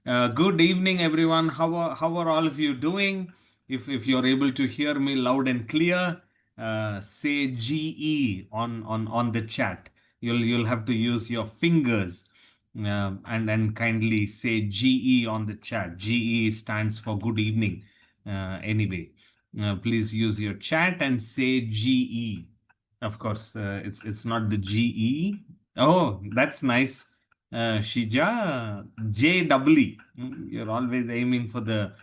Good evening, everyone. How are all of you doing? If you're able to hear me loud and clear, say GE on the chat. You'll have to use your fingers and kindly say GE on the chat. GE stands for good evening. Anyway, please use your chat and say GE. Of course, it's not the GE. Oh, that's nice. Shija, JEE. You're always aiming for the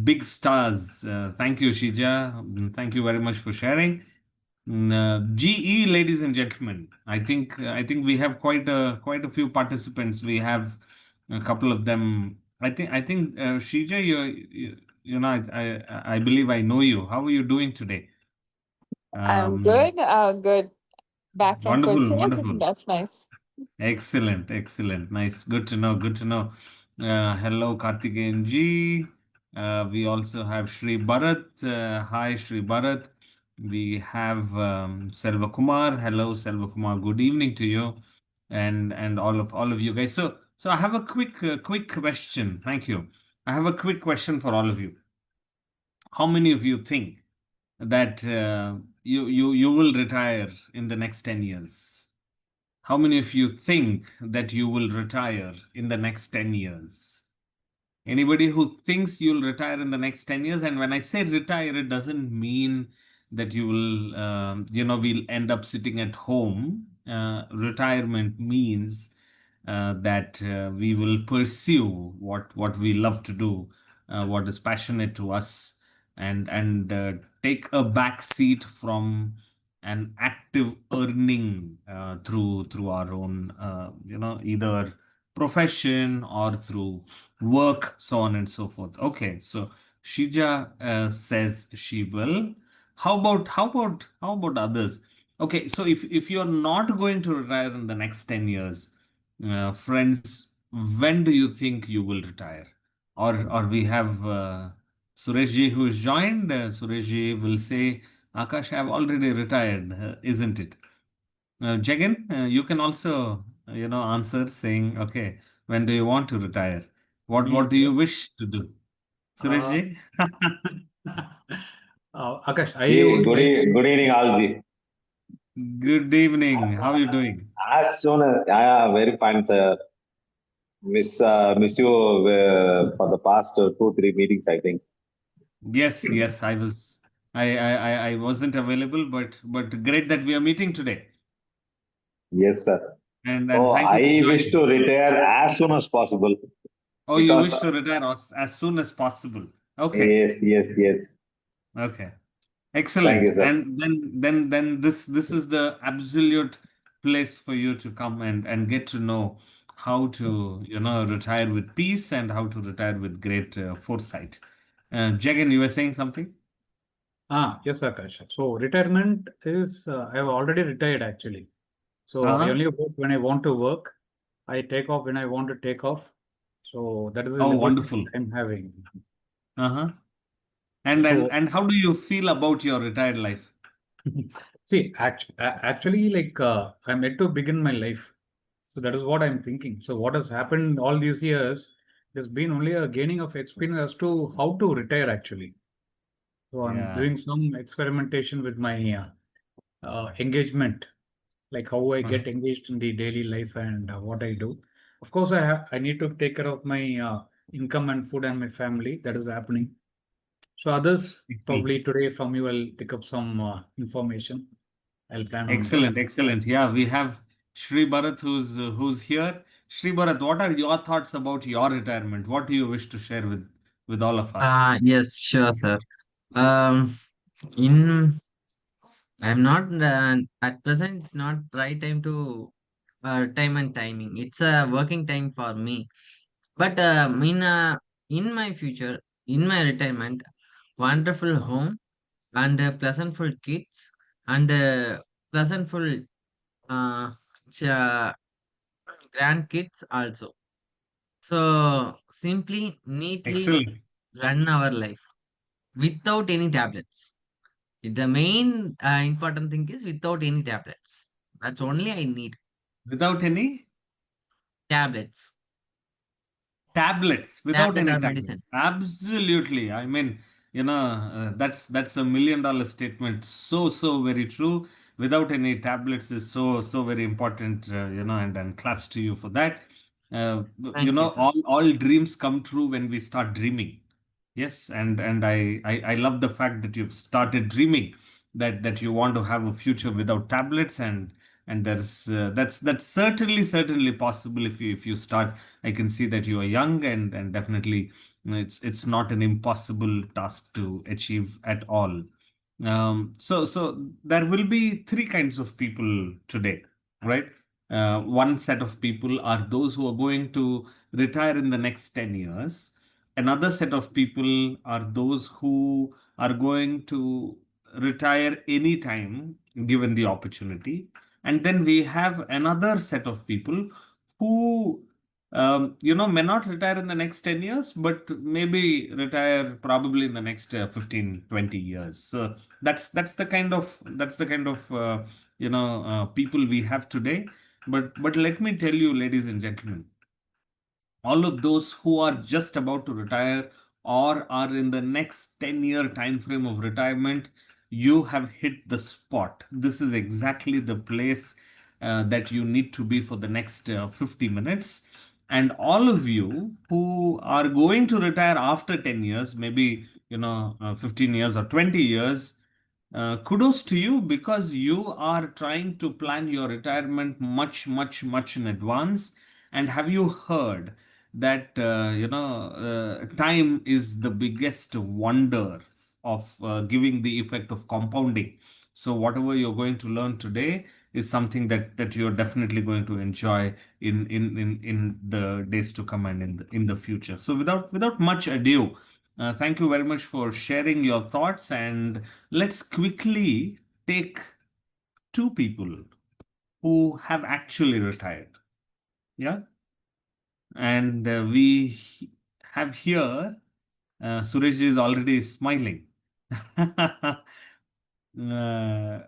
big stars. Thank you, Shija. Thank you very much for sharing. GE, ladies and gentlemen. I think we have quite a few participants. We have a couple of them. I think Shija, I believe I know you. How are you doing today? I'm Um, good. Good. Back from Wonderful, Kochi. wonderful. That's nice. Excellent, excellent. Nice. Good to know. Good to know. Hello, Karthikeyan ji. We also have Shri Bharat. Hi, Shri Bharat. We have Selva Kumar. Hello, Selva Kumar. Good evening to you, and all of you guys. So I have a quick question. Thank you. I have a quick question for all of you. How many of you think that you will retire in the next 10 years? How many of you think that you will retire in the next 10 years? Anybody who thinks you'll retire in the next 10 years, and when I say retire, it doesn't mean that you will, we'll end up sitting at home. Retirement means that we will pursue what we love to do, what is passionate to us, and take a back seat from an active earning through our own, either profession or through work, so on and so forth. Okay, so Shija says she will. How about others? Okay, so if you're not going to retire in the next 10 years, friends, when do you think you will retire? Or we have Sureshji who's joined. Sureshji will say, Akash, I've already retired, isn't it? Jagan, you can also, answer saying, okay, when do you want to retire? What do Yeah. you wish to do? Uh, Sureshji? Akash, I Ji, would like to. good evening, all ji. Good evening. How are you doing? As soon as very fine, sir. Miss you for the past 2, 3 meetings, I think. Yes, yes, I wasn't available, but great that we are meeting today. Yes, sir. And Oh, thank you for I wish to joining. retire as soon as possible Oh, you because wish to retire as soon as possible. Okay, yes, yes, yes. okay. Thank Excellent. you, sir. And then this is the absolute place for you to come and get to know how to, retire with peace and how to retire with great foresight. Jagan, you were saying something? Yes, Akash. So retirement is, I have already retired actually. So I Uh-huh. only work when I want to work. I take off when I want to take off. So that is the Oh, liberty wonderful. I'm having. Uh-huh. And So and how do you feel about your retired life? see, actually, like I'm yet to begin my life. So that is what I'm thinking. So what has happened all these years, there's been only a gaining of experience as to how to retire actually. So I'm Yeah. doing some experimentation with my engagement, like how I Uh-huh. get engaged in the daily life and what I do. Of course, I need to take care of my income and food and my family. That is happening. So others Excellent. probably today from you will pick up some information. I'll plan on that. Excellent, excellent. Yeah, we have Shri Bharat who's here. Shri Bharat, what are your thoughts about your retirement? What do you wish to share with all of us? Yes, sure, sir. Um, in I'm not at present. It's not right time to time and timing. It's a working time for me. But in my future, in my retirement, wonderful home and pleasantful kids and pleasantful uh, ch- grandkids also. So simply, neatly Excellent. run our life without any tablets. The main important thing is without any tablets. That's only I need Without any tablets. tablets, without tablet any or tablets. medicines. Absolutely. I mean, that's $1 million statement. So very true. Without any tablets is so very important. And claps to you for that. Thank you, sir. All dreams come true when we start dreaming. Yes, and I love the fact that you've started dreaming that you want to have a future without tablets, and that's certainly possible if you start. I can see that you are young, and definitely it's not an impossible task to achieve at all. So there will be three kinds of people today, right? One set of people are those who are going to retire in the next 10 years. Another set of people are those who are going to retire anytime given the opportunity. And then we have another set of people who may not retire in the next 10 years, but maybe retire probably in the next 15, 20 years. So that's the kind of people we have today. But let me tell you, ladies and gentlemen, all of those who are just about to retire or are in the next 10-year time frame of retirement, you have hit the spot. This is exactly the place that you need to be for the next 50 minutes. And all of you who are going to retire after 10 years, maybe 15 years or 20 years, kudos to you, because you are trying to plan your retirement much in advance. And have you heard that time is the biggest wonder of giving the effect of compounding? So whatever you're going to learn today is something that you're definitely going to enjoy in the days to come and in the future. So without much ado, thank you very much for sharing your thoughts, and let's quickly take two people who have actually retired. Yeah. And we have here, Suresh is already smiling.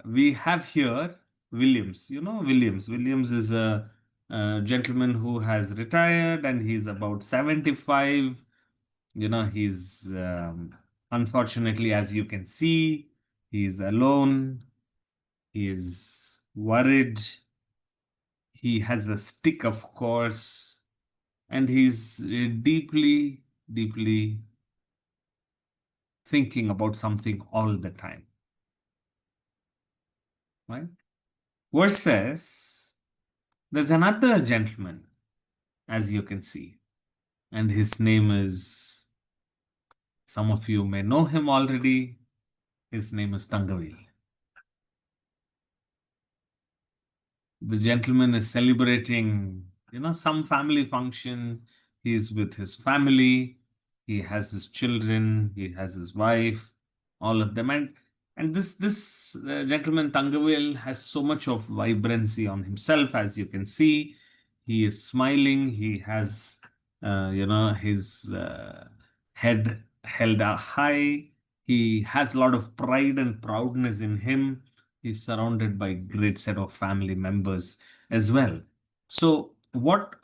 We have here Williams. You know Williams. Williams is a gentleman who has retired, and he's about 75. He's unfortunately, as you can see, he's alone. He is worried. He has a stick, of course, and he's deeply thinking about something all the time, right? Versus there's another gentleman, as you can see, and his name is, some of you may know him already. His name is Tangavil. The gentleman is celebrating, some family function. He's with his family. He has his children. He has his wife, all of them. And this gentleman, Tangavil, has so much of vibrancy on himself, as you can see. He is smiling. He has, his head held high. He has a lot of pride and proudness in him. He's surrounded by great set of family members as well. So what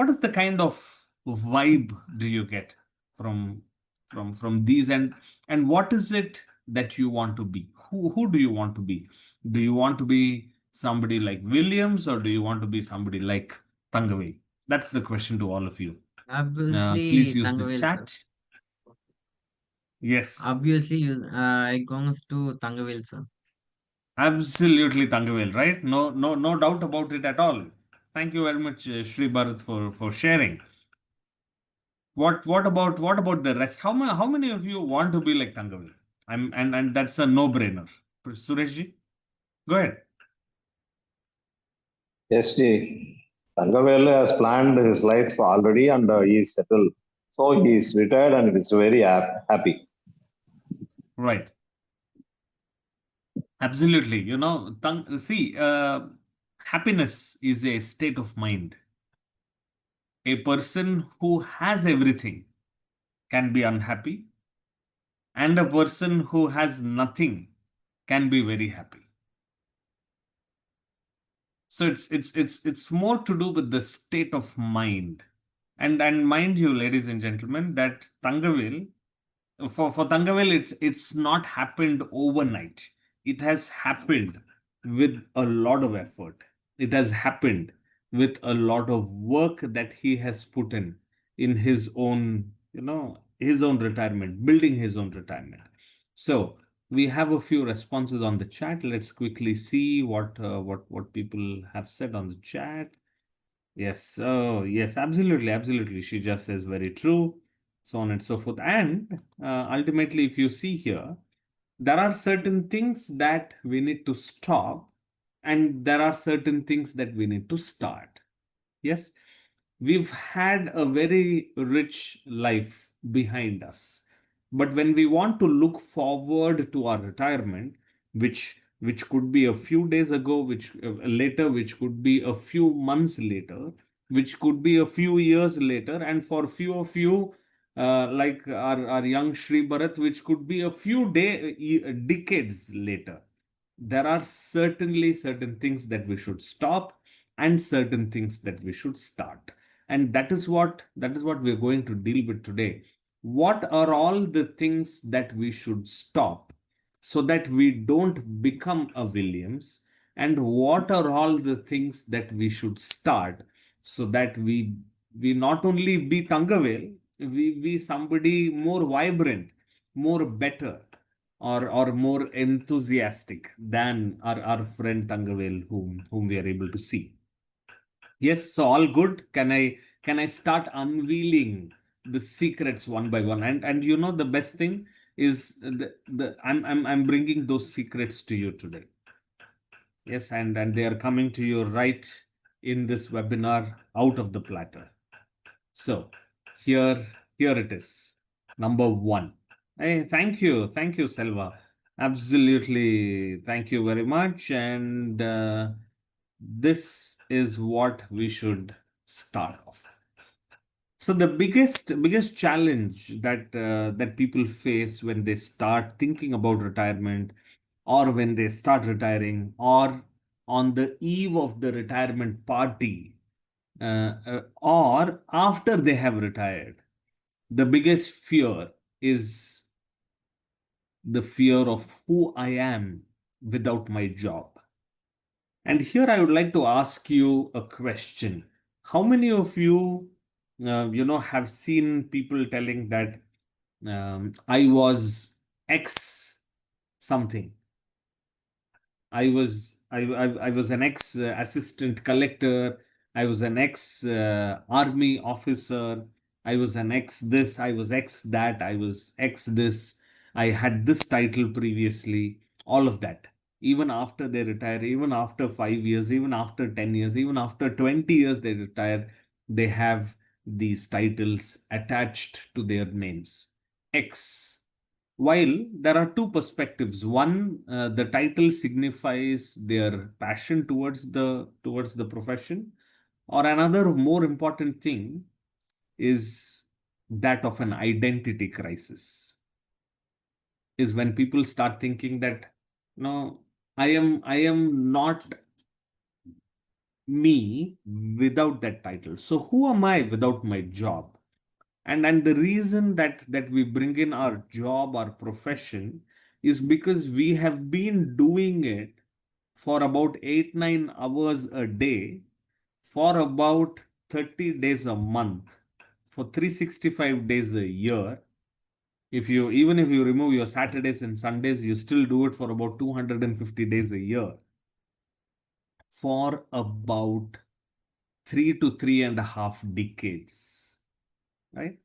is the kind of vibe do you get from from these, and what is it that you want to be? Who do you want to be? Do you want to be somebody like Williams, or do you want to be somebody like Tangavai? That's the question to all of you. Please Obviously, use the Tangavil, sir. chat. Yes. Obviously, I goes to Tangavil, sir. Absolutely, Tangavel, right? No doubt about it at all. Thank you very much, Shri Bharat, for sharing. What about the rest? How many of you want to be like Tangavel? And that's a no-brainer. Sureshji, go ahead. Yes, Tangavelu has planned his life already and he is settled. So he is retired and is very happy. Right. Absolutely. See, happiness is a state of mind. A person who has everything can be unhappy, and a person who has nothing can be very happy. So it's more to do with the state of mind And mind you, ladies and gentlemen, that Tangavel, for Tangavel, it's not happened overnight. It has happened with a lot of effort. It has happened with a lot of work that he has put in his own, his own retirement, building his own retirement. So we have a few responses on the chat. Let's quickly see what people have said on the chat. Yes, oh yes, absolutely, absolutely. She just says very true, so on and so forth. And ultimately, if you see here, there are certain things that we need to stop, and there are certain things that we need to start. Yes, we've had a very rich life behind us. But when we want to look forward to our retirement, which could be a few days ago, which later, which could be a few months later, which could be a few years later, and for few of you, like our young Shri Bharat, which could be a few decades later. There are certainly certain things that we should stop and certain things that we should start, and that is what we're going to deal with today. What are all the things that we should stop so that we don't become a Williams, and what are all the things that we should start so that we not only be Tangavel, we be somebody more vibrant, more better, or more enthusiastic than our friend Tangavel, whom we are able to see. Yes, so all good. Can I start unveiling the secrets one by one? And the best thing is I'm bringing those secrets to you today. Yes, and they are coming to you right in this webinar out of the platter. So here here it is. Number one. Hey, thank you, Selva. Absolutely, thank you very much. And this is what we should start off. So the biggest challenge that people face when they start thinking about retirement, or when they start retiring, or on the eve of the retirement party, or after they have retired, the biggest fear is the fear of who I am without my job. And here I would like to ask you a question. How many of you, have seen people telling that I was X something? I was an ex assistant collector. I was an ex army officer. I was an ex this. I was ex that. I was ex this. I had this title previously. All of that. Even after they retire, even after 5 years, even after 10 years, even after 20 years they retire, they have these titles attached to their names. X. While there are two perspectives, one, the title signifies their passion towards the profession, or another more important thing is that of an identity crisis. Is when people start thinking that no, I am not me without that title. So who am I without my job? And the reason that we bring in our job, our profession, is because we have been doing it for about 8-9 hours a day, for about 30 days a month, for 365 days a year. If you remove your Saturdays and Sundays, you still do it for about 250 days a year, for about 3 to 3.5 decades, right?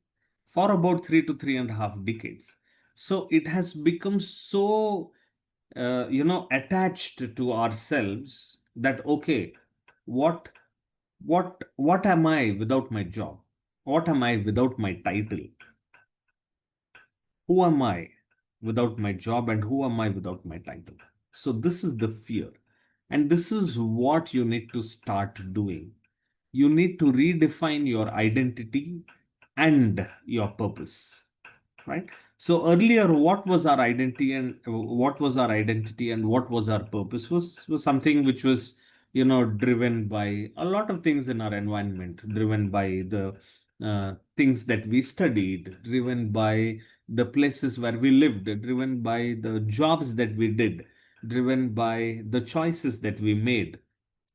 For about 3 to 3.5 decades. So it has become so, attached to ourselves that, okay, what, what am I without my job? What am I without my title? Who am I without my job, and who am I without my title? So this is the fear. And this is what you need to start doing. You need to redefine your identity and your purpose, right? So earlier, what was our identity, and what was our purpose was something which was driven by a lot of things in our environment, driven by things that we studied, driven by the places where we lived, driven by the jobs that we did, driven by the choices that we made.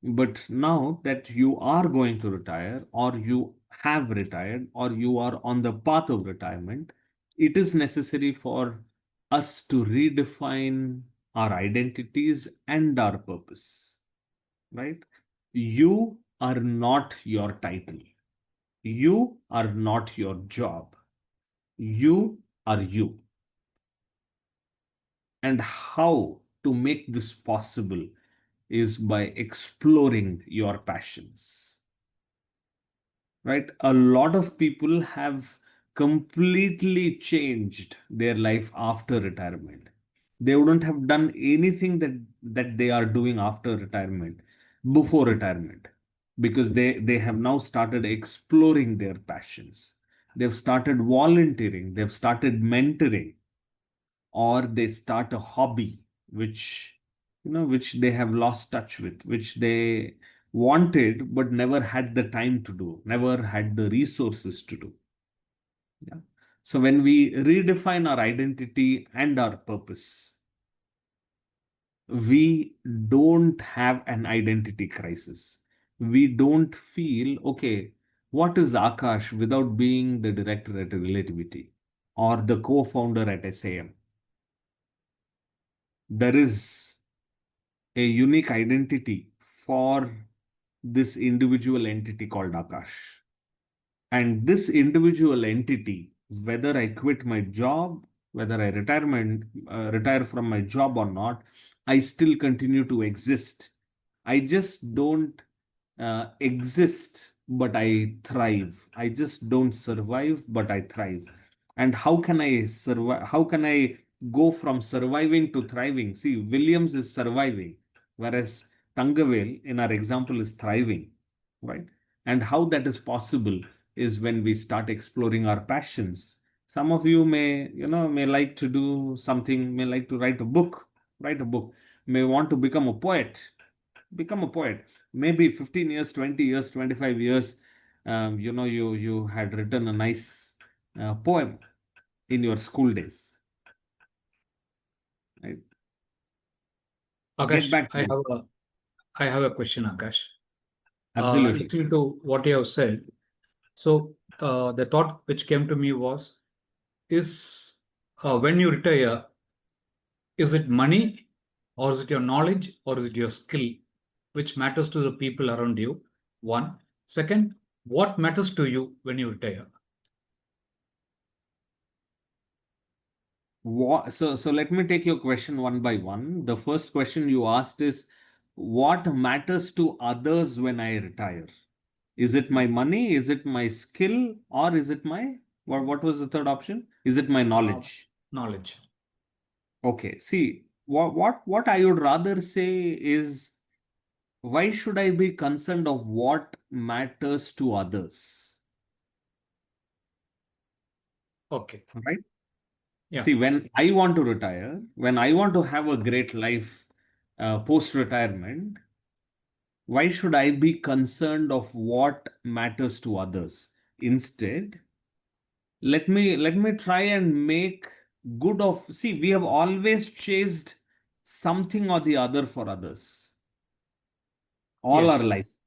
But now that you are going to retire, or you have retired, or you are on the path of retirement, it is necessary for us to redefine our identities and our purpose, right? You are not your title. You are not your job. You are you. And how to make this possible is by exploring your passions, right? A lot of people have completely changed their life after retirement. They wouldn't have done anything that they are doing after retirement before retirement, because they have now started exploring their passions. They've started volunteering, they've started mentoring, or they start a hobby which they have lost touch with, which they wanted but never had the time to do, never had the resources to do. Yeah. So when we redefine our identity and our purpose, we don't have an identity crisis. We don't feel, okay, what is Akash without being the director at Relativity or the co-founder at SAM? There is a unique identity for this individual entity called Akash. And this individual entity, whether I quit my job, whether I retire from my job or not, I still continue to exist. I just don't exist, but I thrive. I just don't survive, but I thrive. And how can I survive? How can I go from surviving to thriving? See, Williams is surviving, whereas Tangavel, in our example, is thriving, right? And how that is possible is when we start exploring our passions. Some of you may like to do something, may like to write a book, may want to become a poet, become a poet. Maybe 15 years, 20 years, 25 years, you had written a nice poem in your school days, right? Get Akash, back to it. I have a question, Akash. Absolutely. Listening to what you have said, so the thought which came to me was, is when you retire, is it money, or is it your knowledge, or is it your skill which matters to the people around you? One. Second, what matters to you when you retire? So let me take your question one by one. The first question you asked is, what matters to others when I retire? Is it my money? Is it my skill? Or is it what was the third option? Is it my Uh, knowledge? Knowledge. Okay, see, what I would rather say is, why should I be concerned of what matters to others? Okay. Right? Yeah. See, when I want to retire, when I want to have a great life post-retirement, why should I be concerned of what matters to others? Instead, let me try and make good of. See, we have always chased something or the other for others all our Yes.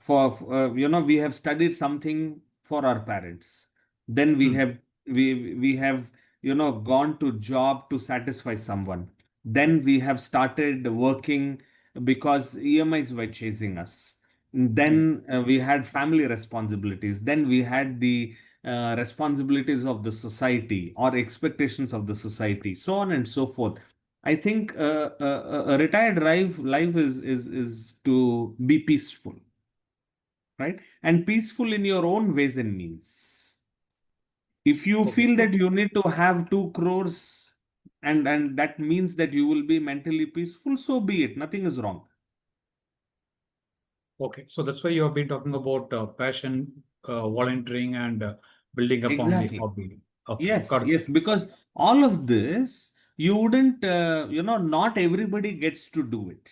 life. We have studied something for our parents, then we Hmm. have we have gone to job to satisfy someone, then we have started working because EMIs were chasing us, Hmm. then we had family responsibilities, then we had the responsibilities of the society or expectations of the society, so on and so forth. I think a retired life is to be peaceful, right? And peaceful in your own ways and means. If you Okay. feel that you need to have 2 crores, and that means that you will be mentally peaceful, so be it. Nothing is wrong. Okay. So that's why you have been talking about passion, volunteering, and building a family Exactly. hobby. Okay. Yes, Got it. yes, because all of this, you wouldn't, not everybody gets to do it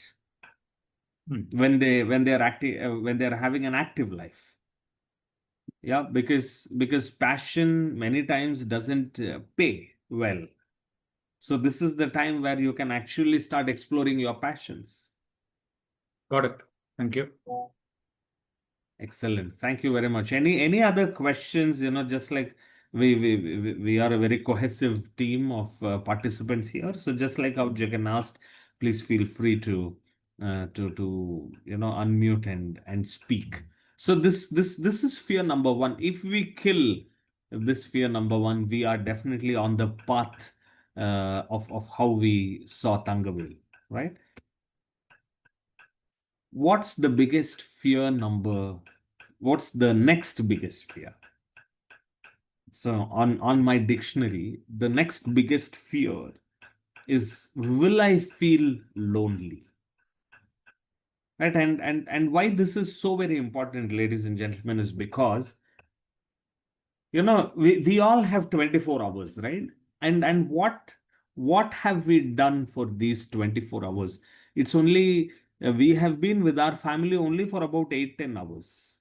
Hmm. when they are active, when they are having an active life. Yeah, because passion many times doesn't pay well. So this is the time where you can actually start exploring your passions. Got it. Thank you. Excellent. Thank you very much. Any other questions? Just like we are a very cohesive team of participants here. So just like how Jagan asked, please feel free to unmute and speak. So this is fear number one. If we kill this fear number one, we are definitely on the path of how we saw Tangavil, right? What's the biggest fear number? What's the next biggest fear? So on my dictionary, the next biggest fear is, will I feel lonely? Right? And why this is so very important, ladies and gentlemen, is because we all have 24 hours, right? And what have we done for these 24 hours? It's only we have been with our family only for about 8-10 hours,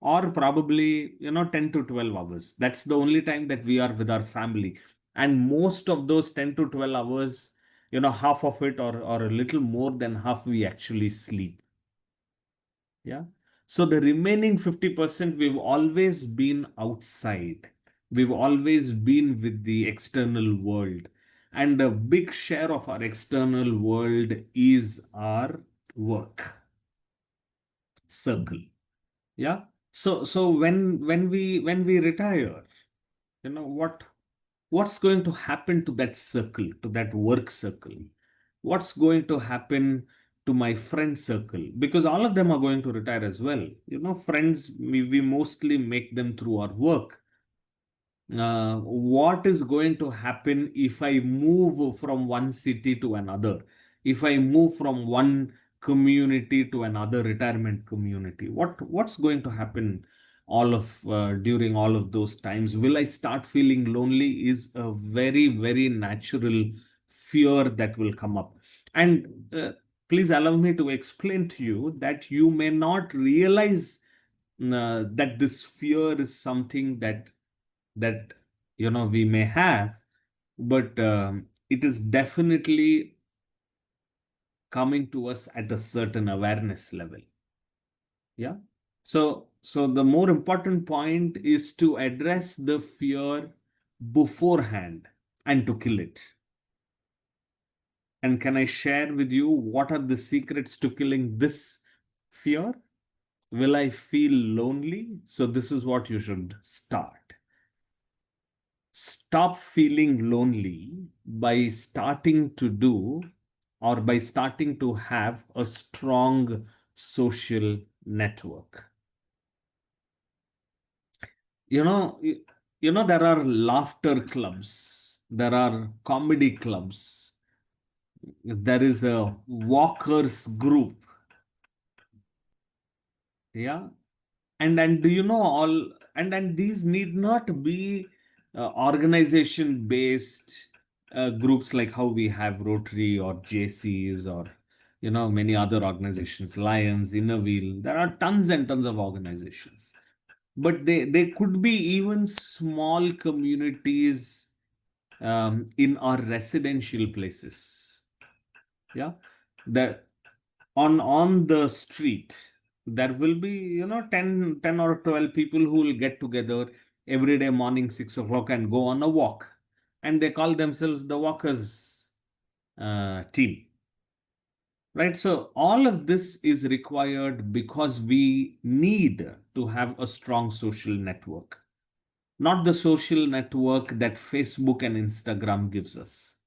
or probably 10 to 12 hours. That's the only time that we are with our family, and most of those 10 to 12 hours, half of it, or a little more than half, we actually sleep. Yeah. So the remaining 50%, we've always been outside. We've always been with the external world. And a big share of our external world is our work circle. Yeah. So when we retire, what's going to happen to that circle, to that work circle? What's going to happen to my friend circle? Because all of them are going to retire as well. Friends, we mostly make them through our work. What is going to happen if I move from one city to another? If I move from one community to another retirement community, what's going to happen during all of those times? Will I start feeling lonely? Is a very, very natural fear that will come up. And please allow me to explain to you that you may not realize that this fear is something that we may have, but it is definitely coming to us at a certain awareness level. Yeah. So the more important point is to address the fear beforehand and to kill it. And can I share with you what are the secrets to killing this fear? Will I feel lonely? So this is what you should start. Stop feeling lonely by starting to do, or by starting to have a strong social network. You know, there are laughter clubs, there are comedy clubs, there is a walkers group. Yeah. And do you know all, and these need not be organization based groups like how we have Rotary or JCs, or many other organizations, Lions, Inner Wheel. There are tons and tons of organizations, but they could be even small communities in our residential places. Yeah. The on the street, there will be 10 or 12 people who will get together every day morning 6 o'clock and go on a walk, and they call themselves the walkers team, right? So all of this is required because we need to have a strong social network, not the social network that Facebook and Instagram gives us,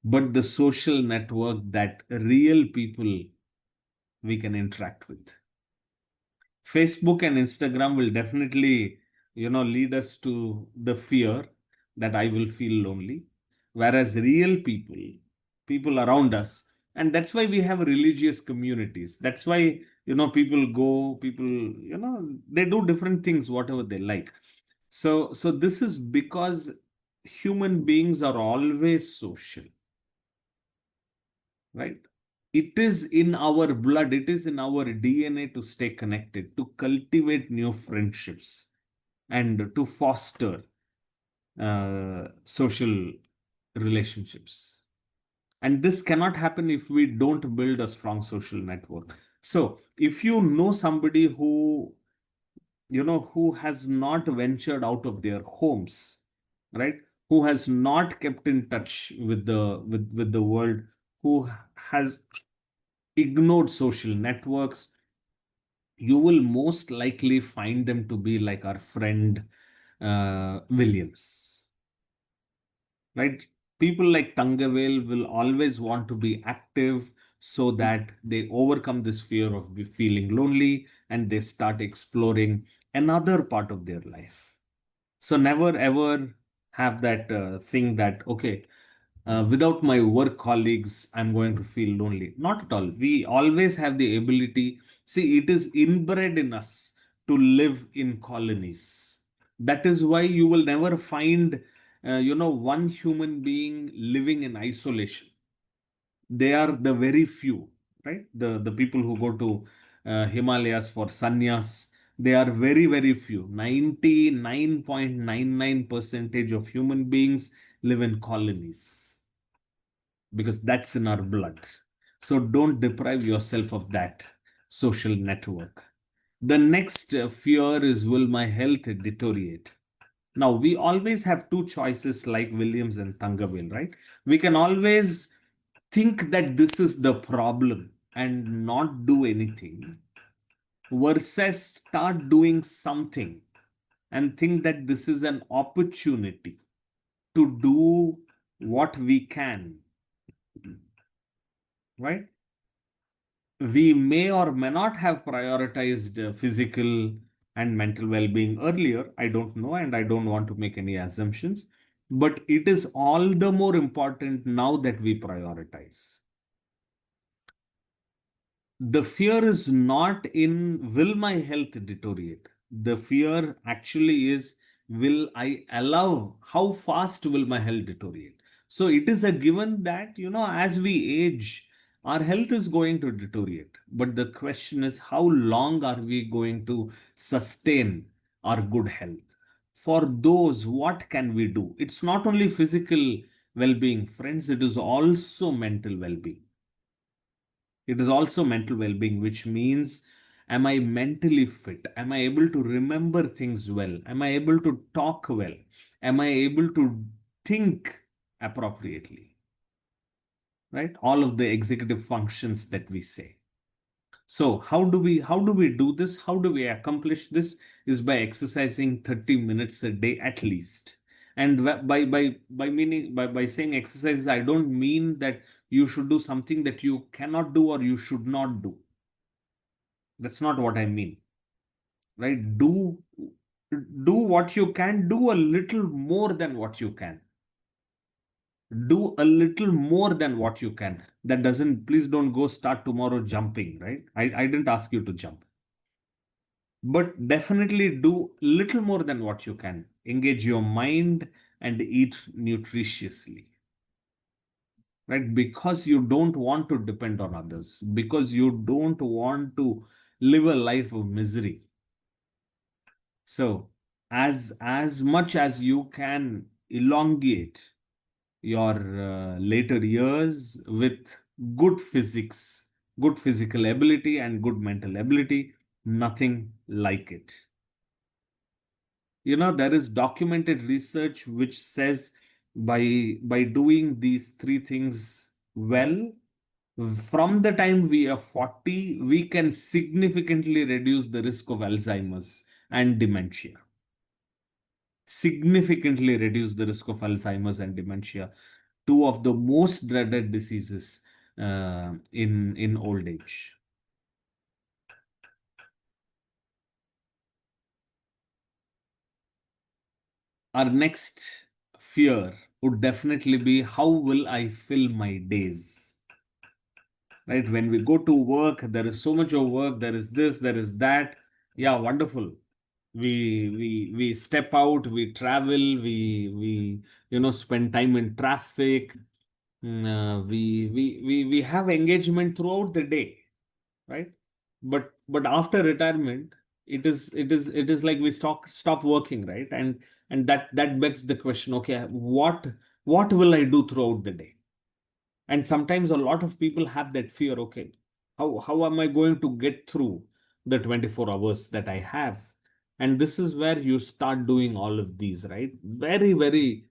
but the social network that real people we can interact with. Facebook and Instagram will definitely, lead us to the fear that I will feel lonely. Whereas real people around us, and that's why we have religious communities. That's why, people, they do different things, whatever they like. So this is because human beings are always social, right? It is in our blood, it is in our DNA to stay connected, to cultivate new friendships, and to foster social relationships. And this cannot happen if we don't build a strong social network. So, if you know somebody who has not ventured out of their homes, right? Who has not kept in touch with the world, who has ignored social networks, you will most likely find them to be like our friend Williams, right? People like Tangavel will always want to be active so that they overcome this fear of feeling lonely and they start exploring another part of their life. So never ever have that thing that, okay, without my work colleagues, I'm going to feel lonely. Not at all. We always have the ability. See, it is inbred in us to live in colonies. That is why you will never find, one human being living in isolation. They are the very few, right? The people who go to Himalayas for sannyas, they are very, very few. 99.99 percentage of human beings live in colonies because that's in our blood. So don't deprive yourself of that social network. The next fear is, will my health deteriorate? Now, we always have two choices like Williams and Thangaville, right? We can always think that this is the problem and not do anything, versus start doing something and think that this is an opportunity to do what we can, right? We may or may not have prioritized physical and mental well-being earlier. I don't know, and I don't want to make any assumptions, but it is all the more important now that we prioritize. The fear is not in, will my health deteriorate? The fear actually is, will I allow, how fast will my health deteriorate? So it is a given that, as we age, our health is going to deteriorate. But the question is, how long are we going to sustain our good health? For those, what can we do? It's not only physical well being, friends, it is also mental well being. It is also mental well being, which means, am I mentally fit? Am I able to remember things well? Am I able to talk well? Am I able to think appropriately? Right? All of the executive functions that we say. So how do we do this? How do we accomplish this? Is by exercising 30 minutes a day at least. And by saying exercise, I don't mean that you should do something that you cannot do or you should not do. That's not what I mean. Right? Do what you can, do a little more than what you can. Do a little more than what you can. That doesn't, please don't go start tomorrow jumping, right? I didn't ask you to jump. But definitely do little more than what you can. Engage your mind and eat nutritiously, right? Because you don't want to depend on others, because you don't want to live a life of misery. So, as much as you can elongate your later years with good physics, good physical ability, and good mental ability, nothing like it. There is documented research which says by doing these three things well, from the time we are 40, we can significantly reduce the risk of Alzheimer's and dementia. Significantly reduce the risk of Alzheimer's and dementia, two of the most dreaded diseases in old age. Our next fear would definitely be, how will I fill my days? Right? When we go to work, there is so much of work, there is this, there is that. Yeah, wonderful. We step out, we travel, we spend time in traffic, we have engagement throughout the day, right? But after retirement, it is like we stop working, right? And that begs the question, okay, what will I do throughout the day? And sometimes a lot of people have that fear, okay, how am I going to get through the 24 hours that I have? And this is where you start doing all of these, right? Very, very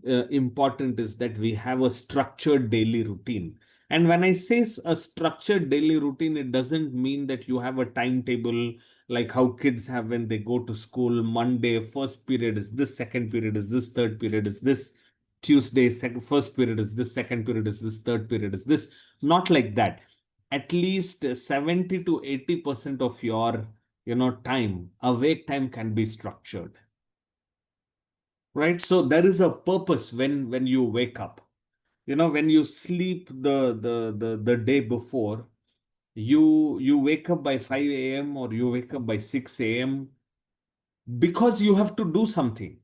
important is that we have a structured daily routine. And when I say a structured daily routine, it doesn't mean that you have a timetable like how kids have when they go to school. Monday, first period is this, second period is this, third period is this. Tuesday, first period is this, second period is this, third period is this. Not like that. At least 70 to 80% of your time, awake time, can be structured. Right? So there is a purpose when you wake up. When you sleep the day before, you wake up by 5 a.m. or you wake up by 6 a.m. because you have to do something,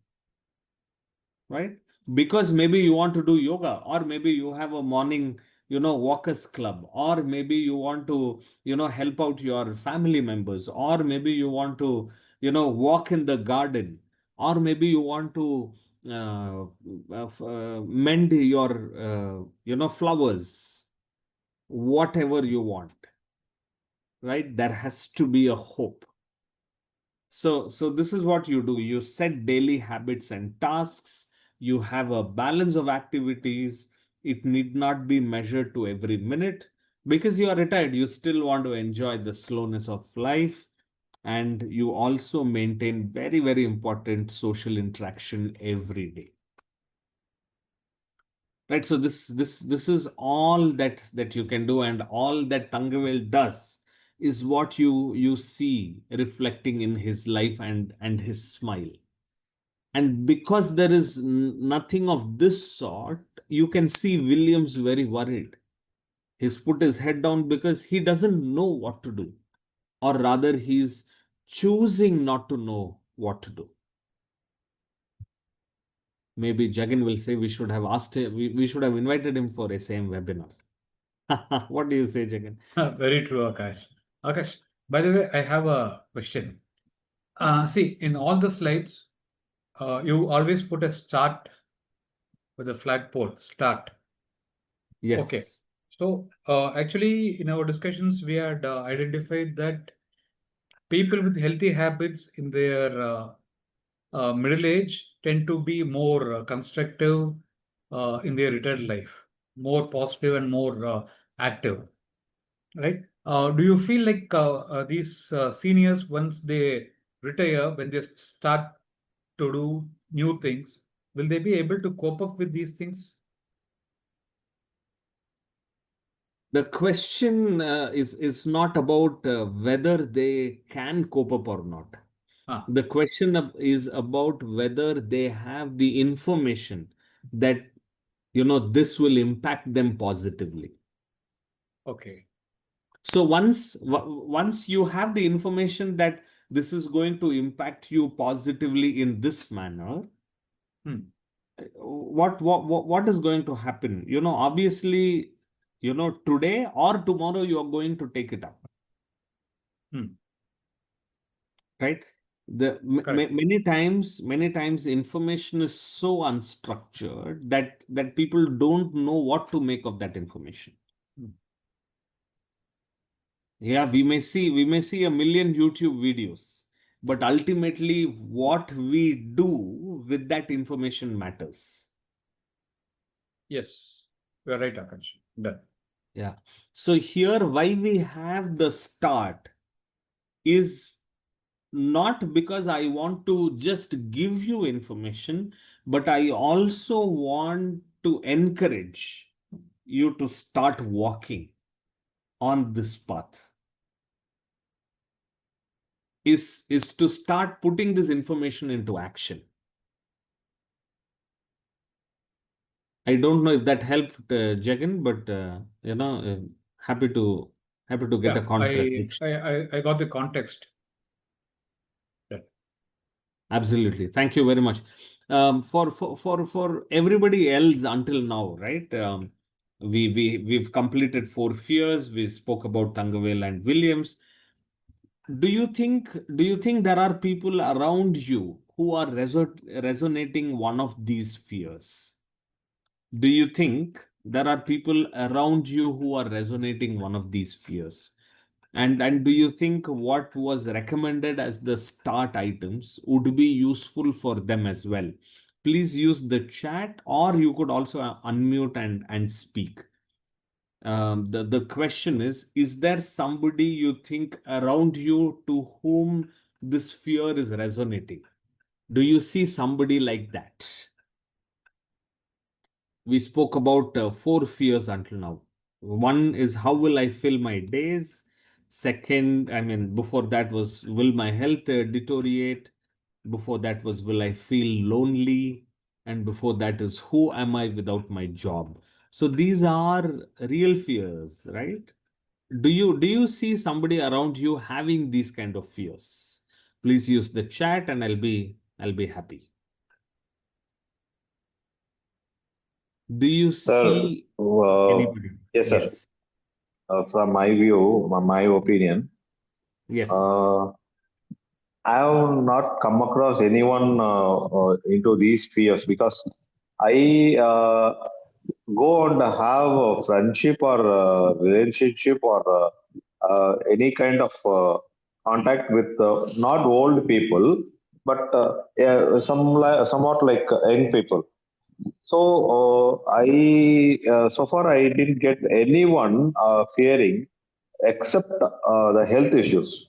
right? Because maybe you want to do yoga, or maybe you have a morning, walkers club, or maybe you want to, help out your family members, or maybe you want to, walk in the garden, or maybe you want to mend your, flowers, whatever you want, right? There has to be a hope. So this is what you do. You set daily habits and tasks. You have a balance of activities. It need not be measured to every minute because you are retired. You still want to enjoy the slowness of life. And you also maintain very, very important social interaction every day. Right. So this is all that you can do, and all that Tangavel does is what you see reflecting in his life and his smile. And because there is nothing of this sort, you can see Williams very worried. He's put his head down because he doesn't know what to do, or rather, he's choosing not to know what to do. Maybe Jagan will say we should have asked him, we should have invited him for a same webinar. What do you say, Jagan? Very true, Akash. Akash, by the way, I have a question. See, in all the slides, you always put a start with a flagpole, start. Okay. Yes. So, actually, in our discussions, we had identified that people with healthy habits in their middle age tend to be more constructive in their retired life, more positive and more active, right? Do you feel like these seniors, once they retire, when they start to do new things, will they be able to cope up with these things? The question is not about whether they can cope up or not. Ah, The question is about whether they have the information that this will impact them positively. okay. So once you have the information that this is going to impact you positively in this manner, Hmm. what is going to happen? Obviously, today or tomorrow you are going to take it up, Hmm. right? Correct. Many times information is so unstructured that people don't know what to make of that information. Hmm. Yeah, we may see a million YouTube videos, but ultimately what we do with that information matters. Yes, you're right, Akash. Done. Yeah. So here, why we have the start is not because I want to just give you information, but I also want to encourage you to start walking on this path. Is to start putting this information into action. I don't know if that helped, Jagan, but happy to get a Yeah, contradiction. I got the context. Done. Absolutely. Thank you very much. For everybody else until now, right? We've completed four fears. We spoke about Tangavel and Williams. Do you think there are people around you who are resonating one of these fears? Do you think there are people around you who are resonating one of these fears? And do you think what was recommended as the start items would be useful for them as well? Please use the chat, or you could also unmute and speak. The question is there somebody you think around you to whom this fear is resonating? Do you see somebody like that? We spoke about four fears until now. One is, how will I fill my days? Second, I mean, before that was, will my health deteriorate? Before that was, will I feel lonely? And before that is, who am I without my job? So these are real fears, right? Do you see somebody around you having these kind of fears? Please use the chat and I'll be happy. Do you Sir, see anybody? yes, sir. Yes. From my view, my opinion, Yes. uh, I have not come across anyone into these fears because I go and have a friendship or relationship or any kind of contact with not old people, but yeah, somewhat like young people. So so far I didn't get anyone fearing except the health issues.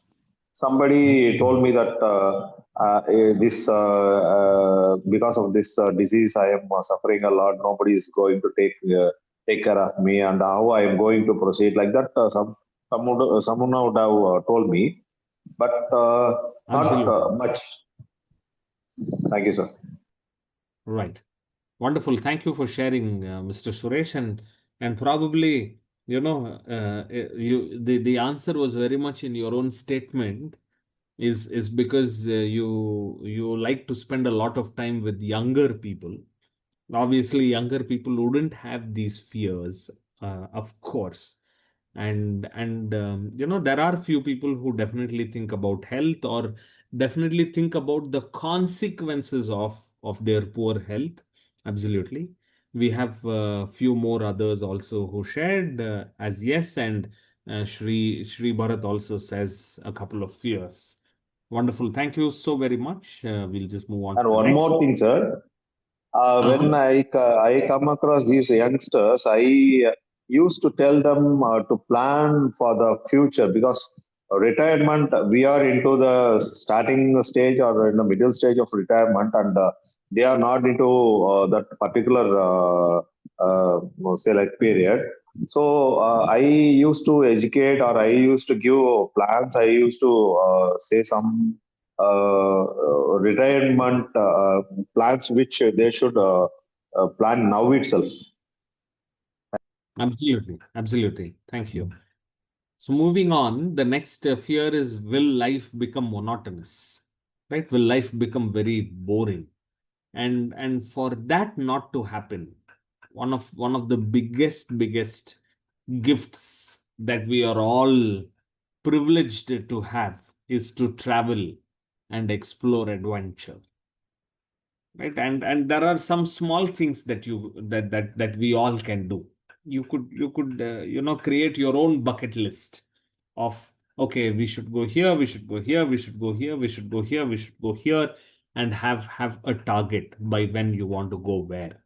Somebody told me that this because of this disease I am suffering a lot. Nobody is going to take care of me, and how I am going to proceed like that. Someone would have told me, but not Absolutely. much. Thank you, sir. Right. Wonderful. Thank you for sharing, Mr. Suresh. And probably, the answer was very much in your own statement. Is because you like to spend a lot of time with younger people. Obviously, younger people wouldn't have these fears, of course. And there are few people who definitely think about health, or definitely think about the consequences of their poor health. Absolutely. We have a few more others also who shared as yes, and Shri Bharat also says a couple of fears. Wonderful. Thank you so very much. We'll just move on to And the one next. more thing, sir. Uh-huh. When I come across these youngsters, I used to tell them to plan for the future because retirement, we are into the starting stage or in the middle stage of retirement, and they are not into that particular say like period. So I used to educate, or I used to give plans. I used to say some retirement plans which they should plan now itself. Absolutely. Absolutely. Thank you. So moving on, the next fear is, will life become monotonous? Right? Will life become very boring? And for that not to happen, one of the biggest gifts that we are all privileged to have is to travel and explore adventure. Right? And there are some small things that we all can do. You could create your own bucket list of, okay, we should go here, we should go here, we should go here, we should go here, we should go here, and have a target by when you want to go where.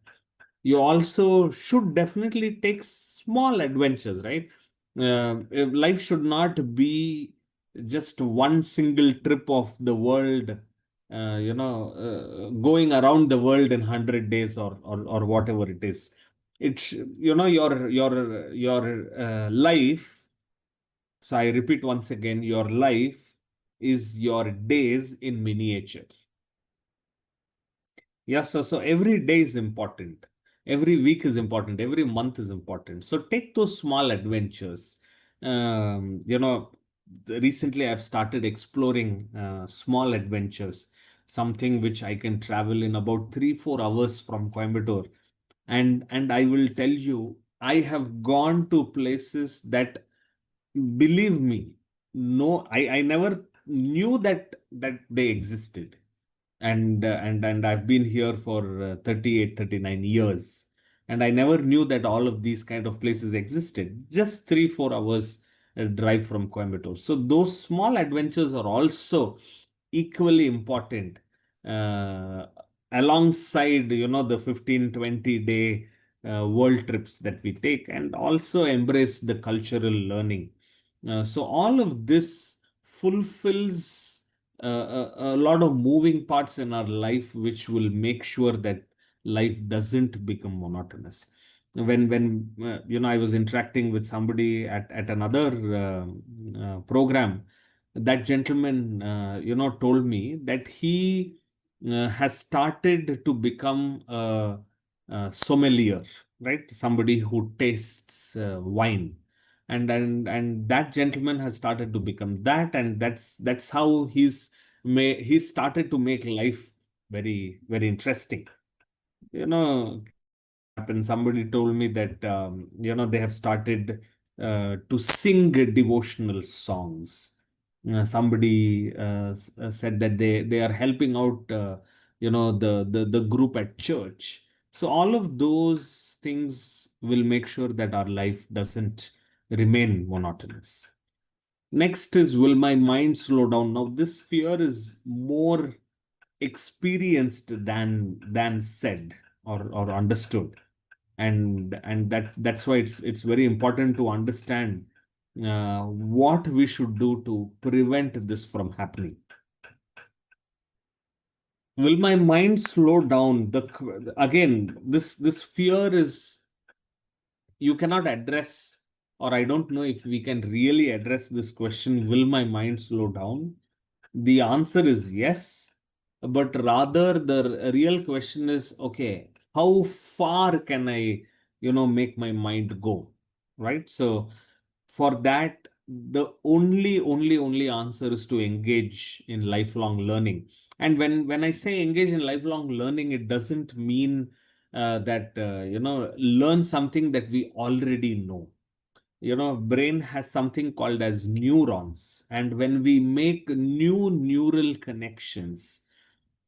You also should definitely take small adventures, right? Life should not be just one single trip of the world, going around the world in 100 days, or whatever it is. It's, your life. So I repeat once again, your life is your days in miniature. Yes, so every day is important. Every week is important. Every month is important. So take those small adventures. Recently I've started exploring small adventures, something which I can travel in about 3-4 hours from Coimbatore. And I will tell you, I have gone to places that, believe me, no, I never knew that they existed. And I've been here for 38, 39 years. And I never knew that all of these kind of places existed. Just 3, 4 hours drive from Coimbatore. So those small adventures are also equally important, uh, alongside, the 15, 20 day world trips that we take, and also embrace the cultural learning. So all of this fulfills a lot of moving parts in our life, which will make sure that life doesn't become monotonous. When I was interacting with somebody at another program, that gentleman told me that he has started to become a sommelier, right? Somebody who tastes wine. And that gentleman has started to become that, and that's how he started to make life very, very interesting. What happened, somebody told me that they have started to sing devotional songs. Somebody said that they are helping out the group at church. So all of those things will make sure that our life doesn't remain monotonous. Next is, will my mind slow down? Now, this fear is more experienced than said or understood. And that's why it's very important to understand what we should do to prevent this from happening. Will my mind slow down? Again, this fear is, you cannot address, or I don't know if we can really address this question, will my mind slow down? The answer is yes, but rather the real question is, okay, how far can I, make my mind go, right? So for that, the only answer is to engage in lifelong learning. And when I say engage in lifelong learning, it doesn't mean that learn something that we already know. Brain has something called as neurons, and when we make new neural connections,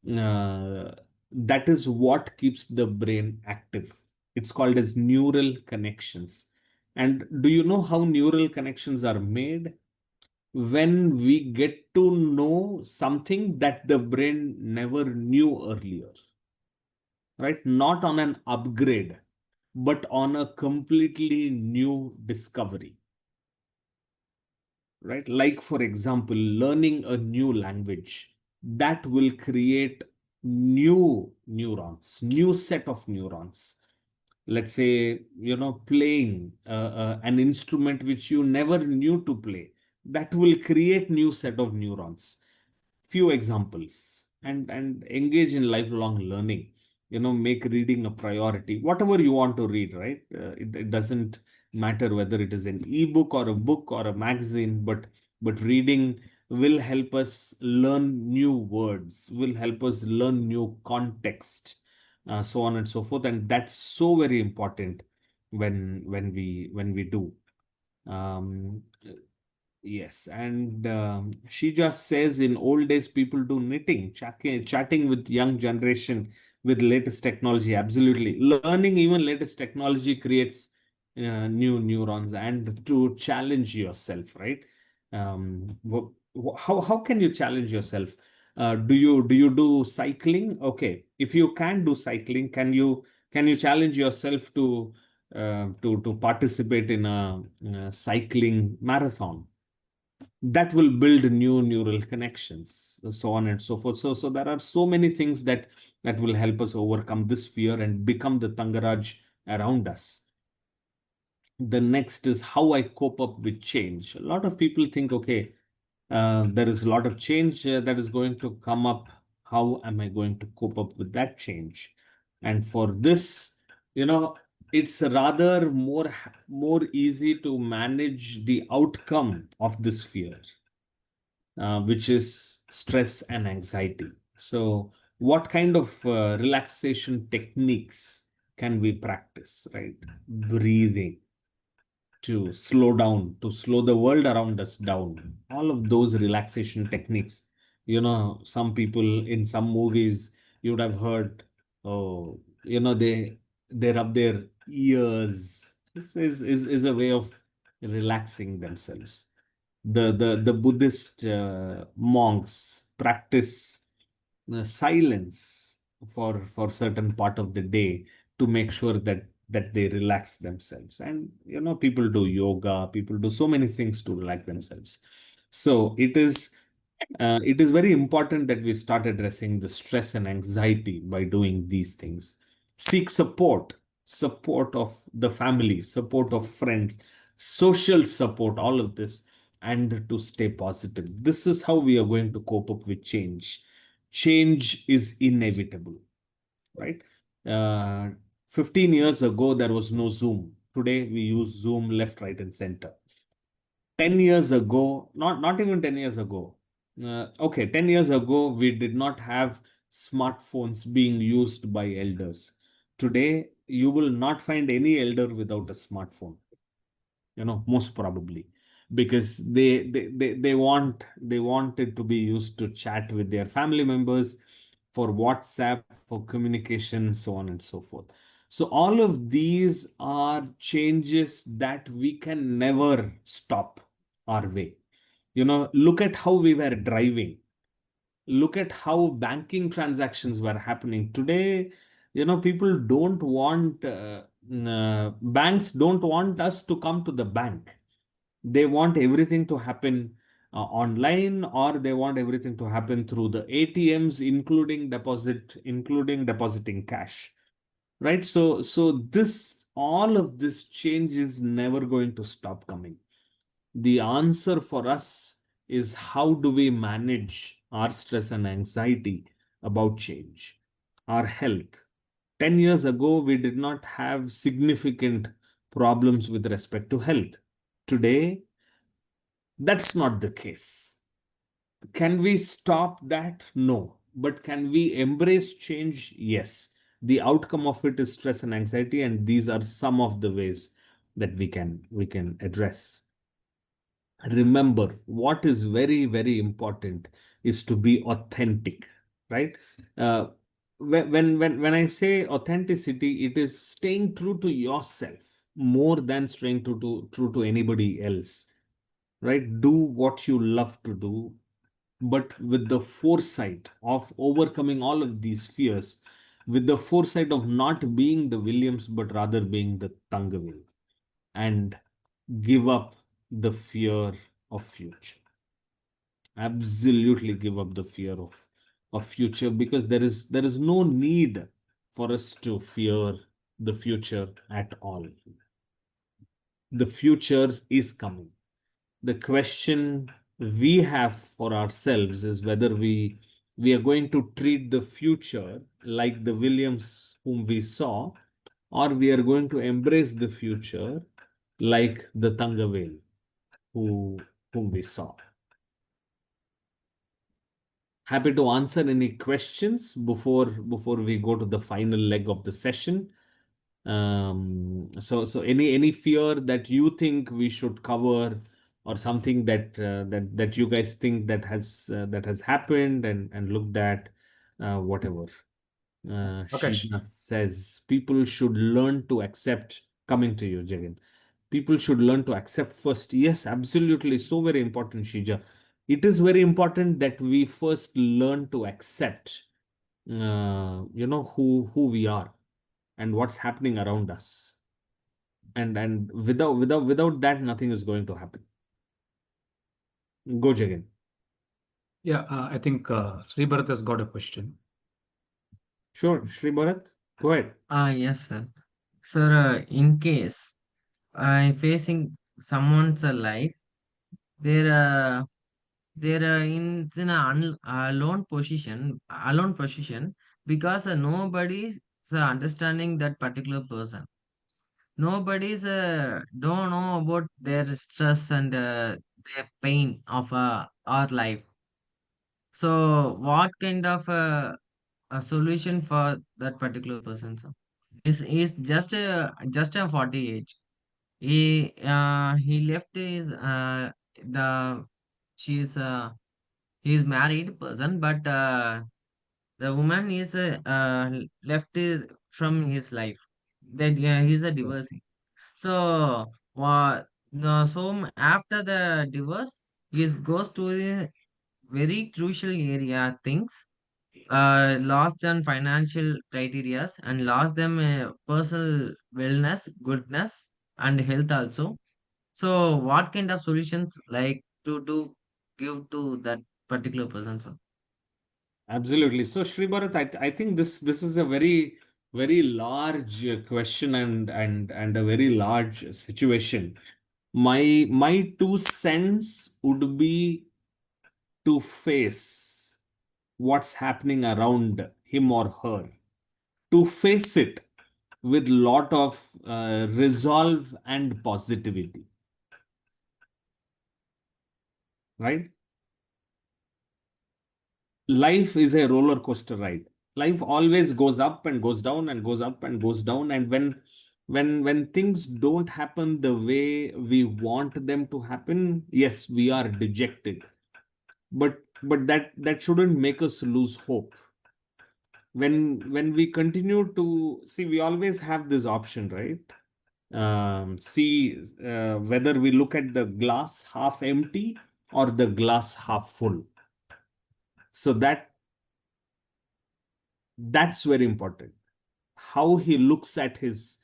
uh, that is what keeps the brain active. It's called as neural connections. And do you know how neural connections are made? When we get to know something that the brain never knew earlier, right? Not on an upgrade, but on a completely new discovery, right? Like, for example, learning a new language that will create new neurons, new set of neurons. Let's say, playing an instrument which you never knew to play, that will create new set of neurons. Few examples. And engage in lifelong learning. Make reading a priority, whatever you want to read, right? It doesn't matter whether it is an ebook or a book or a magazine, but reading will help us learn new words, will help us learn new context, so on and so forth. And that's so very important when we do. um, Yes, and she just says, in old days people do knitting, chatting with young generation with latest technology. Absolutely, learning even latest technology creates new neurons, and to challenge yourself, right? How can you challenge yourself? Do you do cycling? Okay, if you can do cycling, can you challenge yourself to participate in a cycling marathon? That will build new neural connections, so on and so forth. So there are so many things that will help us overcome this fear and become the Tangaraj around us. The next is how I cope up with change. A lot of people think, okay, there is a lot of change that is going to come up. How am I going to cope up with that change? And for this, it's rather more easy to manage the outcome of this fear, which is stress and anxiety. So, what kind of relaxation techniques can we practice, right? Breathing, to slow down, to slow the world around us down. All of those relaxation techniques. Some people in some movies you would have heard, oh, they rub their ears. This is a way of relaxing themselves. The Buddhist monks practice silence for certain part of the day to make sure that they relax themselves. And people do yoga, people do so many things to relax themselves. So it is very important that we start addressing the stress and anxiety by doing these things. Seek support of the family, support of friends, social support, all of this, and to stay positive. This is how we are going to cope up with change. Change is inevitable, right? Uh, 15 years ago, there was no Zoom. Today, we use Zoom left, right, and center. 10 years ago, not even 10 years ago. Okay, 10 years ago, we did not have smartphones being used by elders. Today, you will not find any elder without a smartphone, most probably, because they want it to be used to chat with their family members, for WhatsApp, for communication, so on and so forth. So all of these are changes that we can never stop our way. Look at how we were driving. Look at how banking transactions were happening today. People don't want banks don't want us to come to the bank. They want everything to happen online, or they want everything to happen through the ATMs, including depositing cash, right? So this all of this change is never going to stop coming. The answer for us is, how do we manage our stress and anxiety about change? Our health. 10 years ago, we did not have significant problems with respect to health. Today, that's not the case. Can we stop that? No. But can we embrace change? Yes. The outcome of it is stress and anxiety, and these are some of the ways that we can address. Remember, what is very, very important is to be authentic, right? Uh, when I say authenticity, it is staying true to yourself more than staying true to anybody else, right? Do what you love to do, but with the foresight of overcoming all of these fears, with the foresight of not being the Williams, but rather being the Tangavil, and give up the fear of future. Absolutely give up the fear of future, because there is no need for us to fear the future at all. The future is coming. The question we have for ourselves is whether we are going to treat the future like the Williams whom we saw, or we are going to embrace the future like the Tangavel whom we saw. Happy to answer any questions before we go to the final leg of the session. So any fear that you think we should cover, or something that you guys think that has happened and looked at, whatever. Akash. Sheena says people should learn to accept. Coming to you, Jagan. People should learn to accept first. Yes, absolutely. So very important, Shija. It is very important that we first learn to accept, who we are and what's happening around us. And without that, nothing is going to happen. Go, Jagan. Yeah, I think Sri Bharat has got a question. Sure, Shri Bharat, go ahead. Yes, sir. Sir, in case I facing someone's life, they're in an alone position, because nobody's understanding that particular person. Nobody's don't know about their stress and their pain of our life. So, what kind of a solution for that particular person, sir? Is just a 40 age. He left his the she's he's married person, but the woman is left from his life. That he's a Sure. divorcee. So what? No, so after the divorce, he goes to a very crucial area things. Lost them financial criterias and lost them personal wellness, goodness, and health also. So, what kind of solutions like to give to that particular person, sir? Absolutely. So, Shri Bharat, I think this is a very large question and a very large situation. My 2 cents would be to face what's happening around him or her, to face it with lot of resolve and positivity, right? Life is a roller coaster ride. Life always goes up and goes down and goes up and goes down. And when things don't happen the way we want them to happen, yes, we are dejected. But that shouldn't make us lose hope. When we continue to see, we always have this option, right? See whether we look at the glass half empty or the glass half full. So that's very important. How he looks at his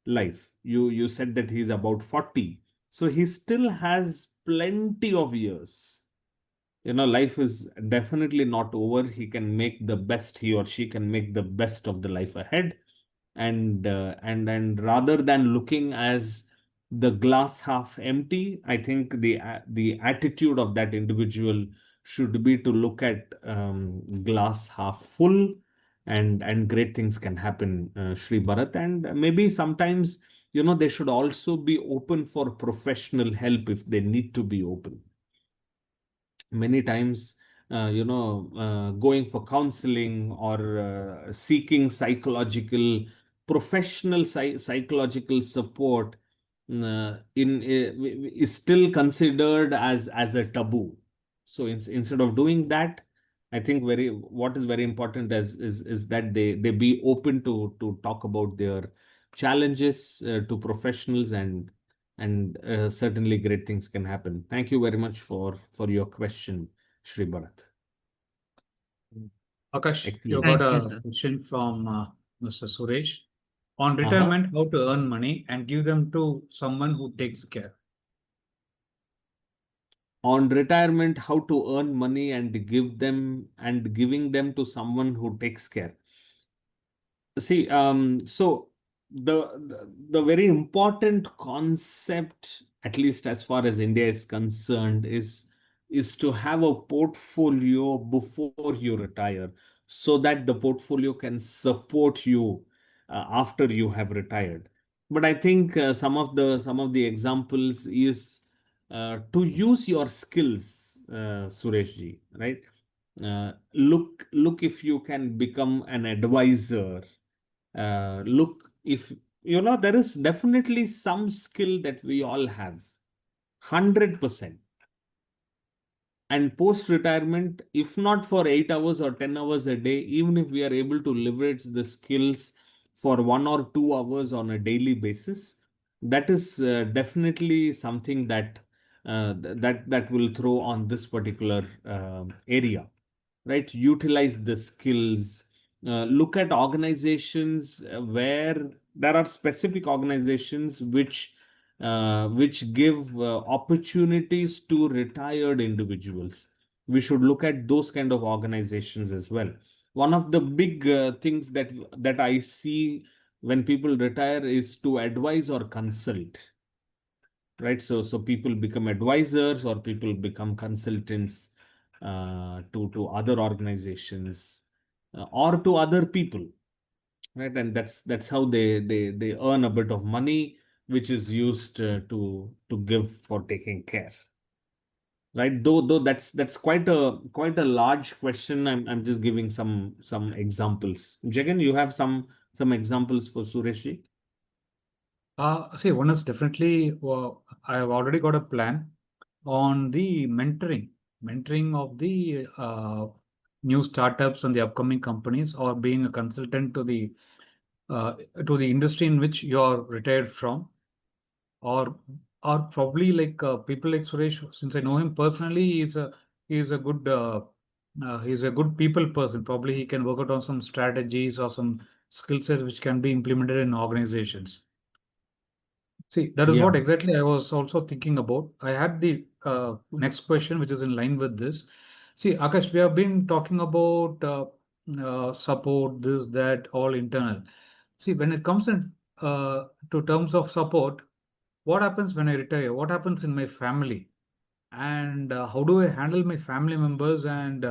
life. You said that he's about 40. So he still has plenty of years. Life is definitely not over. He can make the best, he or she can make the best of the life ahead. And rather than looking as the glass half empty, I think the attitude of that individual should be to look at glass half full, and great things can happen, Shri Bharat. And maybe sometimes, they should also be open for professional help if they need to be open. Many times, going for counseling or seeking psychological support is still considered as a taboo. So instead of doing that, I think what is very important is that they be open to talk about their challenges to professionals, and certainly great things can happen. Thank you very much for your question, Shri Bharat. Akash, you Excellent. got Thank you, a sir. question from Mr. Suresh. On Uh-huh. retirement, how to earn money and give them to someone who takes care. On retirement, how to earn money and giving them to someone who takes care. See, so the very important concept, at least as far as India is concerned, is to have a portfolio before you retire, so that the portfolio can support you after you have retired. But I think some of the examples is to use your skills, Suresh ji, right? Look if you can become an advisor. Look if there is definitely some skill that we all have, 100%. And post retirement, if not for 8 hours or 10 hours a day, even if we are able to leverage the skills for 1 or 2 hours on a daily basis, that is definitely something that will throw on this particular area, right? Utilize the skills. Look at organizations where there are specific organizations which give opportunities to retired individuals. We should look at those kind of organizations as well. One of the big things that I see when people retire is to advise or consult, right? So people become advisors or people become consultants to other organizations or to other people, right? And that's how they earn a bit of money, which is used to give for taking care, right? Though that's quite a large question. I'm just giving some examples. Jagan, you have some Some examples for Sureshji? See, one is definitely, I have already got a plan on the mentoring of the new startups and the upcoming companies, or being a consultant to the industry in which you're retired from, or probably like people like Suresh. Since I know him personally, he's a good he's a good people person. Probably he can work out on some strategies or some skill sets which can be implemented in organizations. See, that is Yeah. what exactly I was also thinking about. I had the next question, which is in line with this. See, Akash, we have been talking about support, this, that, all internal. See, when it comes in to terms of support, what happens when I retire? What happens in my family? And how do I handle my family members? And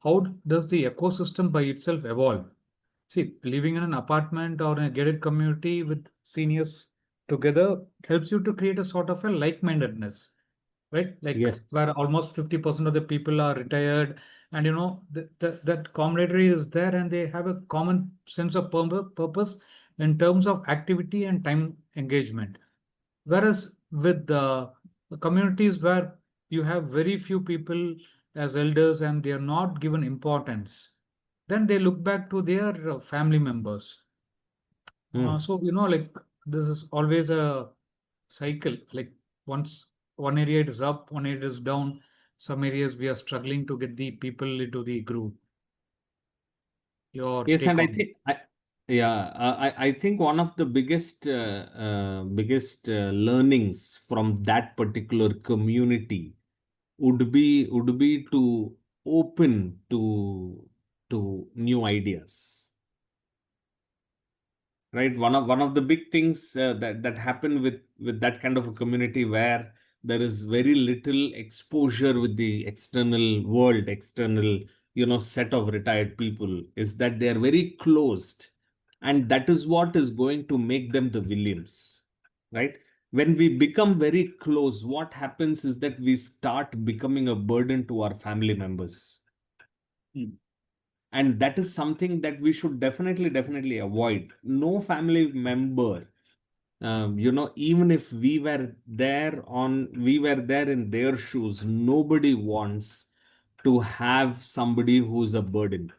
how does the ecosystem by itself evolve? See, living in an apartment or in a gated community with seniors together helps you to create a sort of a like-mindedness, right? Like Yes. where almost 50% of the people are retired, and that camaraderie is there, and they have a common sense of purpose in terms of activity and time engagement. Whereas with the communities where you have very few people as elders and they are not given importance, then they look back to their family members. Hmm. So, like this is always a cycle. Like once one area is up, one area is down. Some areas we are struggling to get the people into the group. Your Yes, take and I on think I think one of the biggest learnings from that particular community would be to open to new ideas, right? One of the big things that happen with that kind of a community, where there is very little exposure with the external world, external set of retired people, is that they are very closed, and that is what is going to make them the Williams, right? When we become very close, what happens is that we start becoming a burden to our family members, Hmm. and that is something that we should definitely avoid. No family member, even if we were there in their shoes, nobody wants to have somebody who's a burden,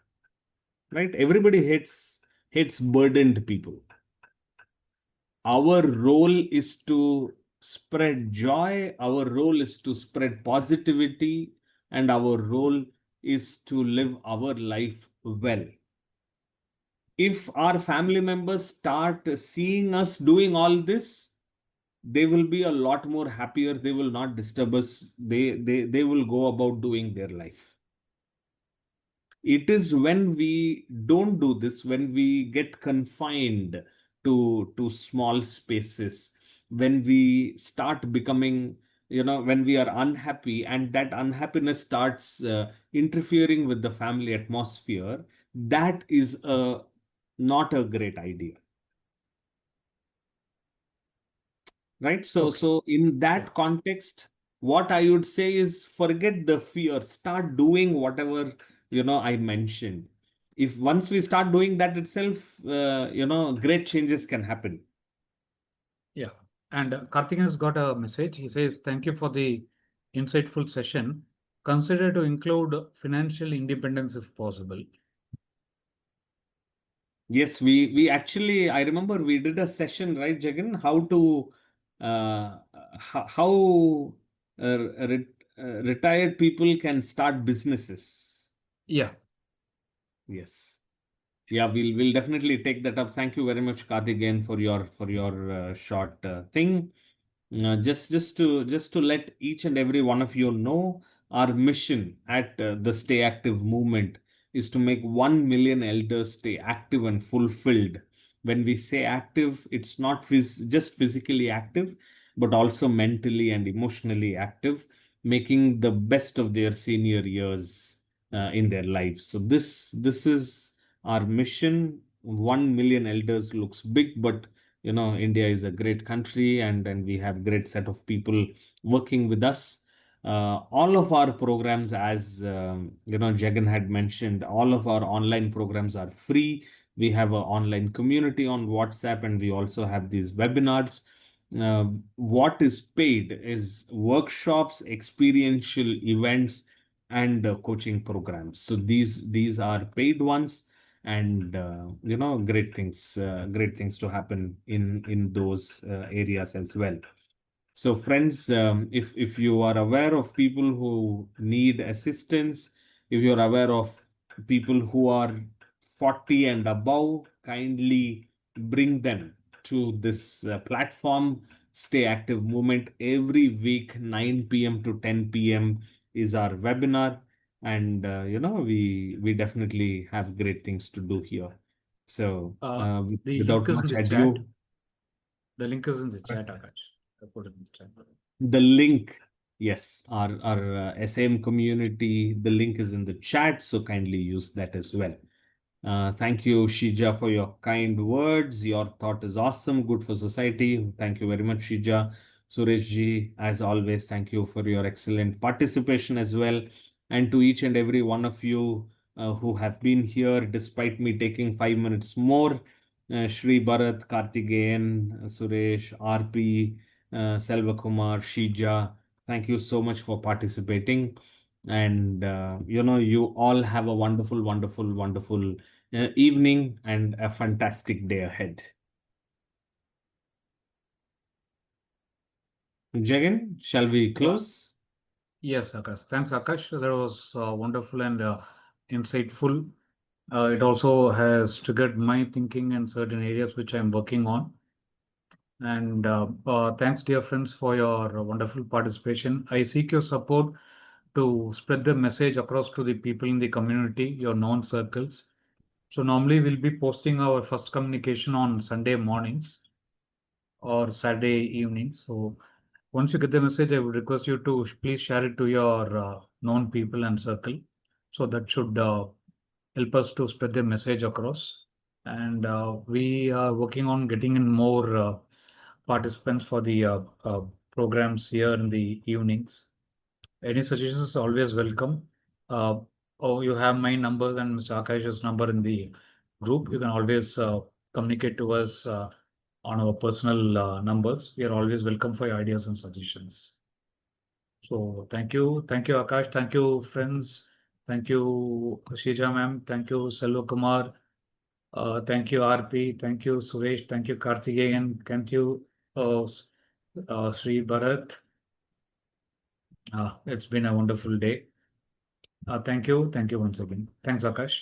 right? Everybody hates burdened people. Our role is to spread joy, our role is to spread positivity, and our role is to live our life well. If our family members start seeing us doing all this, they will be a lot more happier. They will not disturb us. They will go about doing their life. It is when we don't do this, when we get confined to small spaces, when we start becoming, when we are unhappy, and that unhappiness starts interfering with the family atmosphere, that is not a great idea, right? so Okay. so in Yeah. that context, what I would say is, forget the fear, start doing whatever I mentioned. If once we start doing that itself, great changes can happen. Yeah. And Karthikeyan has got a message. He says, "Thank you for the insightful session. Consider to include financial independence if possible." Yes, we actually, I remember we did a session, right, Jagan, how to how retired people can start businesses. Yeah. Yes. Yeah, we'll definitely take that up. Thank you very much, Karthik, again for your short thing. Just to let each and every one of you know, our mission at the Stay Active movement is to make 1 million elders stay active and fulfilled. When we say active, it's not just physically active, but also mentally and emotionally active, making the best of their senior years in their lives. So this is our mission. 1 million elders looks big, but India is a great country, and we have great set of people working with us. All of our programs, as Jagan had mentioned, all of our online programs are free. We have an online community on WhatsApp, and we also have these webinars. What is paid is workshops, experiential events, and coaching programs. So these are paid ones, and great things to happen in those areas as well. So, friends, if you are aware of people who need assistance, if you are aware of people who are 40 and above, kindly bring them to this platform. Stay Active Movement every week, 9 p.m. to 10 p.m. is our webinar, and we definitely have great things to do here. So, The without link is in much the chat. ado, The link is in the chat, Akash. I put it in the chat. the link, yes, our SM community, the link is in the chat, so kindly use that as well. Thank you, Shija, for your kind words. Your thought is awesome, good for society. Thank you very much, Shija. Sureshji, as always, thank you for your excellent participation as well. And to each and every one of you who have been here, despite me taking 5 minutes more, Shri Bharat, Kartigeyan, Suresh, RP, Selvakumar, Shija, thank you so much for participating. And you all have a wonderful, wonderful, wonderful evening and a fantastic day ahead. Jagan, shall we close? Yes, Akash. Thanks, Akash. That was wonderful and insightful. It also has triggered my thinking in certain areas which I'm working on. And thanks, dear friends, for your wonderful participation. I seek your support to spread the message across to the people in the community, your known circles. So normally we'll be posting our first communication on Sunday mornings or Saturday evenings. So once you get the message, I would request you to please share it to your known people and circle. So that should help us to spread the message across. And we are working on getting in more participants for the programs here in the evenings. Any suggestions are always welcome. You have my number and Mr. Akash's number in the group. You can always communicate to us on our personal numbers. We are always welcome for your ideas and suggestions. So thank you. Thank you, Akash. Thank you, friends. Thank you, Shija ma'am. Thank you, Selva Kumar. Thank you, RP. Thank you, Suresh. Thank you, Karthikeyan. Thank you, Sri Bharat. It's been a wonderful day. Thank you. Thank you once again. Thanks, Akash.